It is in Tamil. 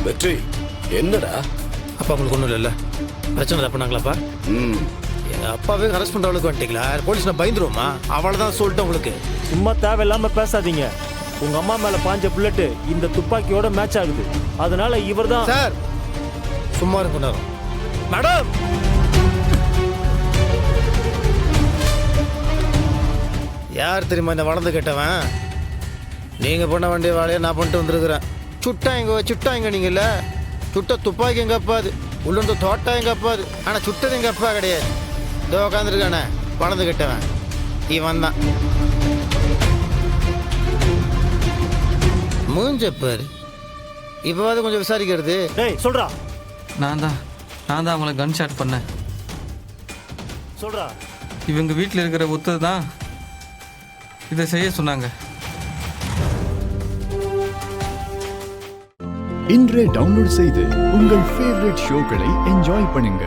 வெற்றி என்னடா? அப்பா உங்களுக்கு ஒன்றும் இல்லைல்ல? பிரச்சனை தான் பண்ணாங்களாப்பா? எங்க அப்பாவே அரெஸ்ட் பண்ற அளவுக்கு வந்துட்டீங்களா? போலீஸ் நான் பயந்துருவோமா? அவ்வளவுதான் சொல்லிட்டேன் உங்களுக்கு. சும்மா தேவையில்லாம பேசாதீங்க. உங்க அம்மா மேல பாஞ்ச புல்லட் இந்த துப்பாக்கியோட மேட்ச் ஆகுது. அதனால இவர்தான். சார் சும்மா இருக்கணும். மேடம் யார் தெரியுமா இந்த வளர்ந்து கேட்டவன்? நீங்க பண்ண வேண்டிய வேலையை நான் பண்ணிட்டு வந்திருக்கிறேன். சுட்டா எங்க நீங்கல்ல? சுட்ட துப்பாக்கி எங்க அப்பாது, உள்ளுந்து தோட்டா எங்க அப்பாது. ஆனா சுட்டது எங்க அப்பா கிடையாது. இதோ உட்காந்துருக்கானே வளர்ந்து கேட்டவன் இவன் தான். மூஞ்சப்பாரு இப்போவாது கொஞ்சம் விசாரிக்கிறது. டேய் சொல்றா. நான் தான் அவங்கள கன் ஷாட் பண்ணேன். சொல்றா. இவங்க வீட்டில் இருக்கிற ஒத்து தான் இதை செய்ய சொன்னாங்க. இன்றே டவுன்லோட் செய்து உங்கள் ஃபேவரட் ஷோக்களை என்ஜாய் பண்ணுங்க.